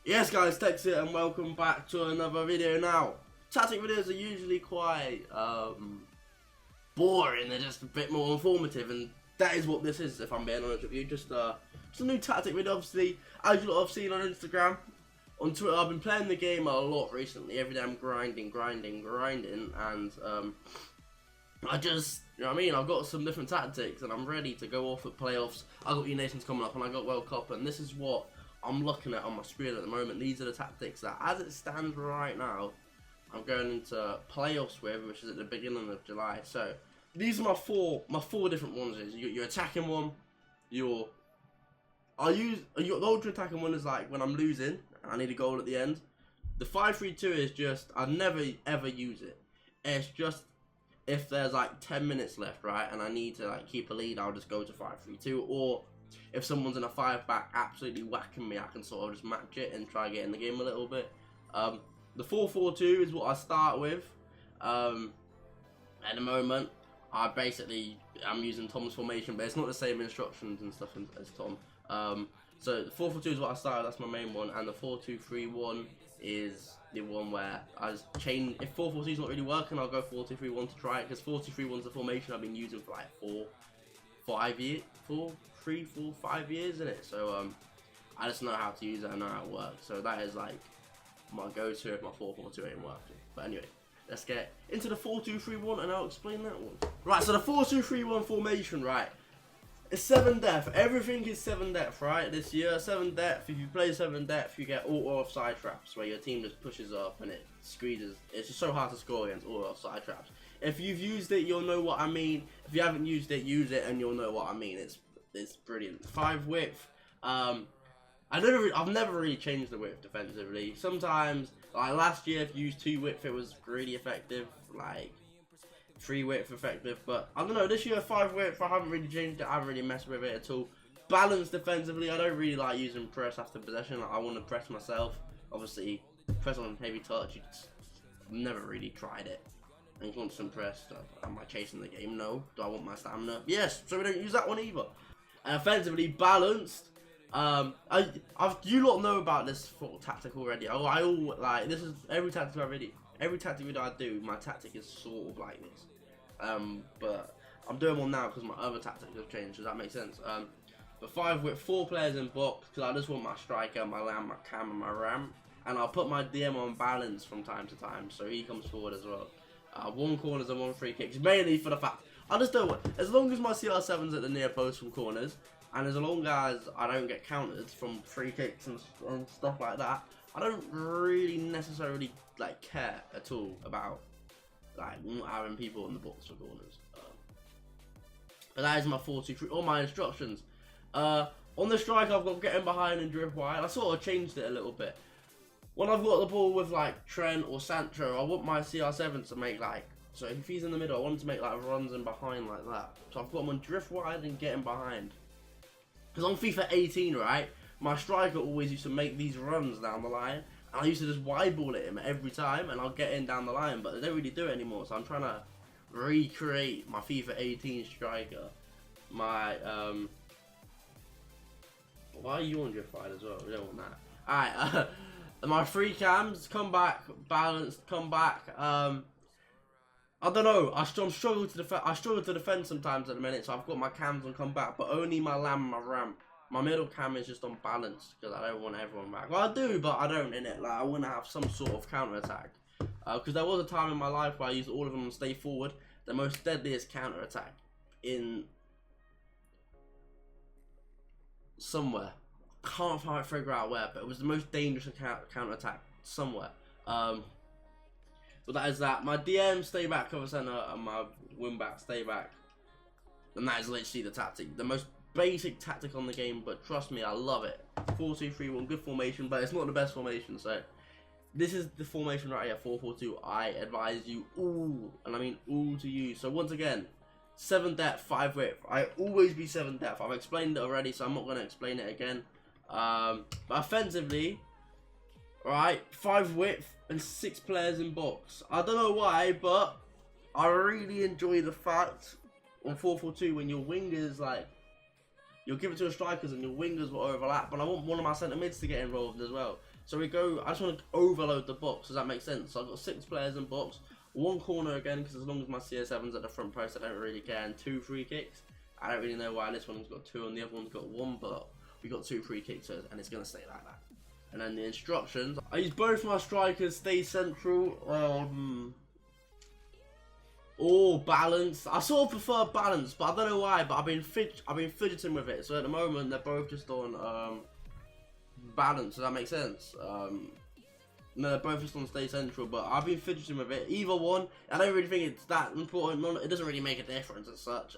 Yes guys, Tekkz here and welcome back to another video now. Tactic videos are usually quite boring, they're just a bit more informative, and that is what this is, if I'm being honest with you. Just a new tactic video. Obviously, as you lot have seen on Instagram, on Twitter, I've been playing the game a lot recently. Every day I'm grinding, and I just, you know what I mean, I've got some different tactics and I'm ready to go off at playoffs. I've got E-Nations coming up and I got World Cup, and this is what I'm looking at on my screen at the moment. These are the tactics that, as it stands right now, I'm going into playoffs with, which is at the beginning of July. So these are my four different ones. Is your attacking one, the ultra attacking one is like when I'm losing and I need a goal at the end. The 5-3-2 is just, I never ever use it. It's just if there's like 10 minutes left, right, and I need to like keep a lead, I'll just go to 5-3-2. Or if someone's in a 5-back absolutely whacking me, I can sort of just match it and try get in the game a little bit. The 4-4-2 is what I start with. At the moment, I'm using Tom's formation, but it's not the same instructions and stuff as Tom. So the 4-4-2 is what I started. That's my main one, and the 4-2-3-1 is the one where I just change. If 4-4-2 is not really working, I'll go 4-2-3-1 to try it, because 4-2-3-1 is the formation I've been using for like 5 years, isn't it? So I just know how to use it, I know how it works. So that is like my go-to if my 4-4-2 ain't working. But anyway, let's get into the 4-2-3-1 and I'll explain that one. Right, so the 4-2-3-1 formation, right? It's 7 depth. Everything is 7 depth, right? This year, 7 depth. If you play 7 depth, you get auto offside traps where your team just pushes up and it squeezes. It's just so hard to score against auto offside traps. If you've used it, you'll know what I mean. If you haven't used it, use it and you'll know what I mean. It's brilliant. 5 width. I've never really changed the width defensively. Sometimes, like last year, if you used 2 width, it was really effective. Like 3 width effective, but I don't know, this year 5 width, I haven't really changed it, I haven't really messed with it at all. Balance defensively, I don't really like using press after possession. Like, I want to press myself. Obviously, press on heavy touch, I've never really tried it. And constant press, am I chasing the game? No. Do I want my stamina? Yes, so we don't use that one either. And offensively, balanced. You lot know about this tactic already. This is every tactic video I do, my tactic is sort of like this. But I'm doing one now because my other tactics have changed. Does that make sense? But 5 with 4 players in box, because I just want my striker, my lamb, my cam, and my ram. And I'll put my DM on balance from time to time, so he comes forward as well. 1 corners and 1 free kicks, mainly for the fact I just don't want, as long as my CR7's at the near post from corners, and as long as I don't get countered from free kicks and stuff like that, I don't really necessarily like care at all about like not having people in the box for corners. But that is my 4-2-3. All my instructions. On the strike, I've got getting behind and drift wide. I sort of changed it a little bit. When I've got the ball with like Trent or Sancho, I want my CR7 to make like, so if he's in the middle, I want him to make like runs in behind like that. So I've got him on drift wide and getting behind. Because on FIFA 18, right, my striker always used to make these runs down the line, and I used to just wide ball at him every time, and I'll get in down the line, but they don't really do it anymore. So I'm trying to recreate my FIFA 18 striker. My why are you on drift wide as well? We don't want that. Alright, my free cams, come back, balanced, come back. I don't know. I struggle to defend. I struggle to defend sometimes at the minute, so I've got my cams on come back, but only my lamb and my ram. My middle cam is just on balance because I don't want everyone back. Well, I do, but I don't in it. Like, I want to have some sort of counter attack. Because there was a time in my life where I used all of them on stay forward. The most deadliest counter attack in somewhere. Can't quite figure out where, but it was the most dangerous counter attack somewhere. But that is that. My DM stay back cover center and my wing back stay back. And that is literally the tactic. The most basic tactic on the game, but trust me, I love it. 4-2-3-1, good formation, but it's not the best formation. So this is the formation right here, 4-4-2. I advise you all, and I mean all to use. So once again, 7 depth, 5 width. I always be 7 depth. I've explained it already, so I'm not going to explain it again. But offensively, right, 5 width and 6 players in box. I don't know why, but I really enjoy the fact on 4-4-2 when your wingers, like, you'll give it to the strikers and your wingers will overlap. But I want one of my centre mids to get involved as well. So we go, I just want to overload the box. Does that make sense? So I've got 6 players in box, 1 corner again, because as long as my CS7's at the front post, I don't really care, and 2 free kicks. I don't really know why this one's got 2 and the other one's got 1, but we got 2 free kicks, and it's going to stay like that. And then the instructions, I use both my strikers, stay central, or balance. I sort of prefer balance, but I don't know why, but I've been fidgeting with it. So at the moment, they're both just on balance. Does that make sense? No, they're both just on stay central, but I've been fidgeting with it. Either one, I don't really think it's that important. It doesn't really make a difference as such.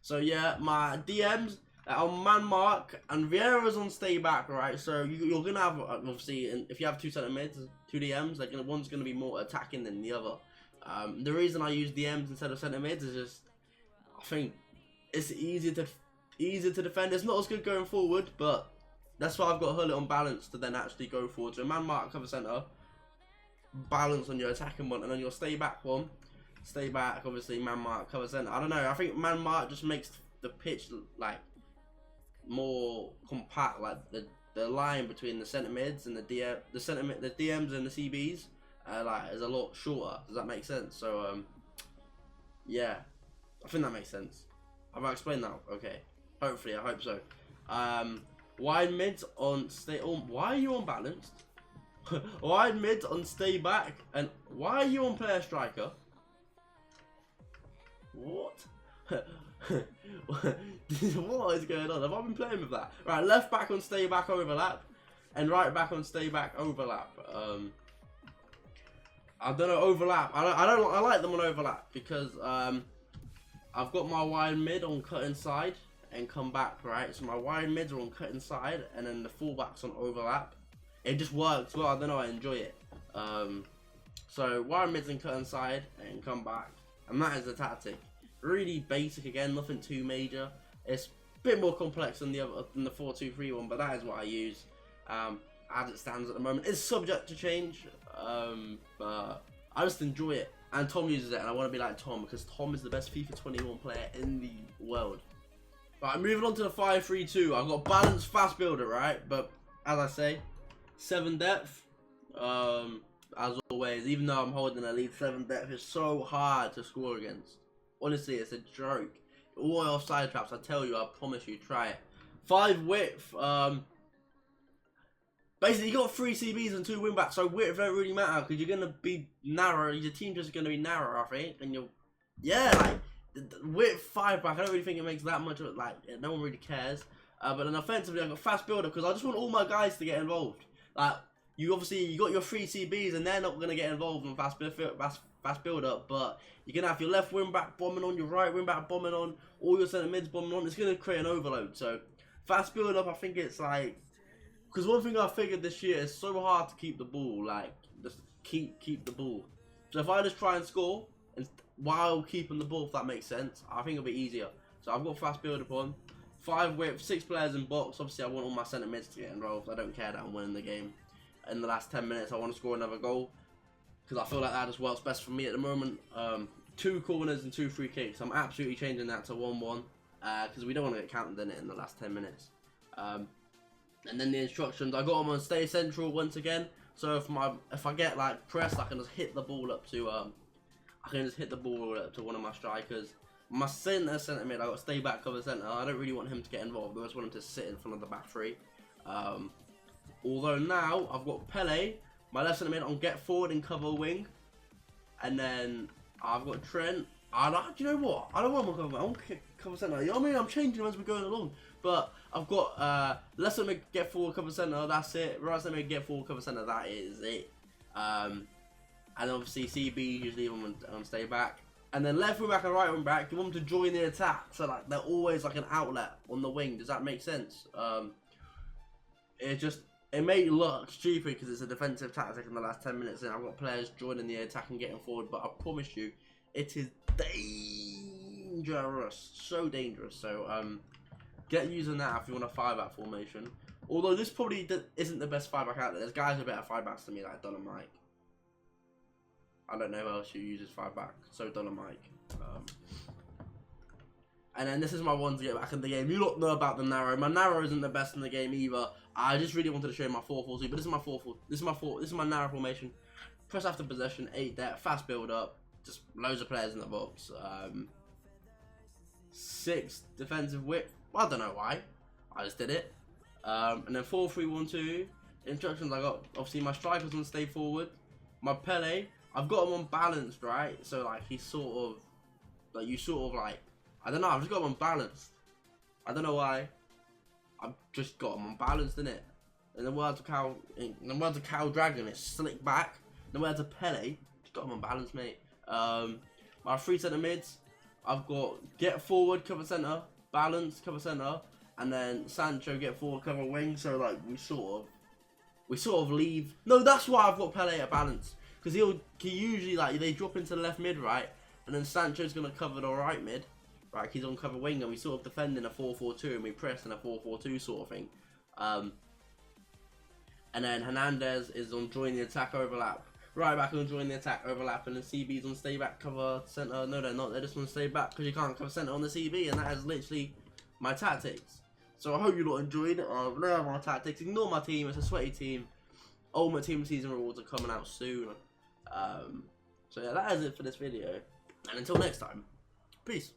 So yeah, my DMs on man mark and Vieira's on stay back, right? So you're gonna have, obviously, if you have 2 centre mids, 2 DMs, like one's gonna be more attacking than the other. The reason I use DMs instead of centre mids is just, I think it's easier to defend. It's not as good going forward, but that's why I've got Hullet on balance to then actually go forward. So man mark, cover centre, balance on your attacking one, and then your stay back one, stay back, obviously man mark, cover centre. I don't know, I think man mark just makes the pitch like more compact, like the line between the centre mids and the DMs and the CBs like is a lot shorter. Does that make sense? So yeah, I think that makes sense. Have I explained that? Okay, hopefully, I hope so. Wide mids on stay on. Why are you on balanced? Wide mids on stay back, and why are you on player striker? What? What is going on? Have I been playing with that? Right, left back on stay back overlap, and right back on stay back overlap. I don't know, overlap. I like them on overlap because I've got my wide mid on cut inside and come back, right? So my wide mids are on cut inside, and then the fullbacks on overlap. It just works well. I don't know. I enjoy it. So wide mids and cut inside and come back, and that is the tactic. Really basic again, nothing too major. It's a bit more complex than the 4-2-3 one, but that is what I use as it stands at the moment. It's subject to change, but I just enjoy it. And Tom uses it, and I want to be like Tom because Tom is the best FIFA 21 player in the world. Right, moving on to the 5-3-2. I've got balanced fast builder, right? But as I say, 7 depth. As always, even though I'm holding elite 7 depth, it's so hard to score against. Honestly, it's a joke. All offside traps, I tell you, I promise you, try it. 5 width. Basically, you got 3 CBs and 2 wingbacks, so width don't really matter because you're gonna be narrow. Your team's just gonna be narrow, I think, and you'll, yeah, like width 5 back. I don't really think it makes that much of it. Like, no one really cares. But then offensively, I've got fast builder because I just want all my guys to get involved. Like, you got your 3 CBs and they're not gonna get involved in fast build up, but you're gonna have your left wing back bombing on, your right wing back bombing on, all your centre mids bombing on. It's gonna create an overload. So fast build up, I think it's like, because one thing I figured this year is so hard to keep the ball, like just keep the ball. So if I just try and score and while keeping the ball, if that makes sense, I think it'll be easier. So I've got fast build up on, 5 width, 6 players in box. Obviously, I want all my centre mids to get involved. I don't care that I'm winning the game. In the last 10 minutes, I want to score another goal because I feel like that just works best for me at the moment. 2 corners and 2 free kicks. I'm absolutely changing that to 1-1 because we don't want to get counted in it in the last 10 minutes. And then the instructions, I got them on stay central once again. So if I get like pressed, I can just hit the ball up to one of my strikers. My centre mid, I got stay back, cover centre. I don't really want him to get involved. I just want him to sit in front of the back 3. Although now I've got Pele, my left centre mid, on get forward and cover wing, and then I've got Trent. Do you know what? I don't want my cover. I want cover centre. You know what I mean? I'm changing as we're going along. But I've got left centre mid, get forward, cover centre. That's it. Right centre mid, get forward, cover centre. That is it. And obviously CB usually on stay back. And then left wing back and right wing back, you want them to join the attack. So like they're always like an outlet on the wing. Does that make sense? It may look stupid because it's a defensive tactic in the last 10 minutes and I've got players joining the attack and getting forward, but I promise you, it is dangerous. So dangerous. So, get using that if you want a 5-back formation. Although this probably isn't the best 5-back out there. There's guys with better 5-backs than me, like Mike. I don't know who else who uses 5-back. So Mike. And then this is my one to get back in the game. You don't know about the narrow. My narrow isn't the best in the game either. I just really wanted to show you my 4-4-2, but this is my 4-4. This is my narrow formation. Press after possession, 8 depth, fast build up, just loads of players in the box. 6 defensive width. Well, I don't know why. I just did it. And then 4-3-1-2. Instructions I got. Obviously, my strikers want to stay forward. My Pele, I've got him on balanced, right? So like he's sort of like I don't know. I've just got him on balanced. I don't know why. I've just got him on balanced, innit? In the words of Cow Dragon, it's slick back. In the words of Pele, just got him on balance, mate. My 3 centre mids, I've got get forward, cover centre, balance, cover centre, and then Sancho get forward, cover wing. So like we sort of leave. No, that's why I've got Pele at balance, because he usually like they drop into the left mid, right, and then Sancho's gonna cover the right mid. Right, he's on cover wing, and we sort of defend in a 4-4-2, and we press in a 4-4-2 sort of thing. And then Hernandez is on join the attack overlap. Right back on join the attack overlap, and then CB's on stay back cover centre. No, they're not. They're just on stay back because you can't cover centre on the CB, and that is literally my tactics. So I hope you lot enjoyed it. Learn my tactics. Ignore my team. It's a sweaty team. Ultimate Team season rewards are coming out soon. So yeah, that is it for this video. And until next time, peace.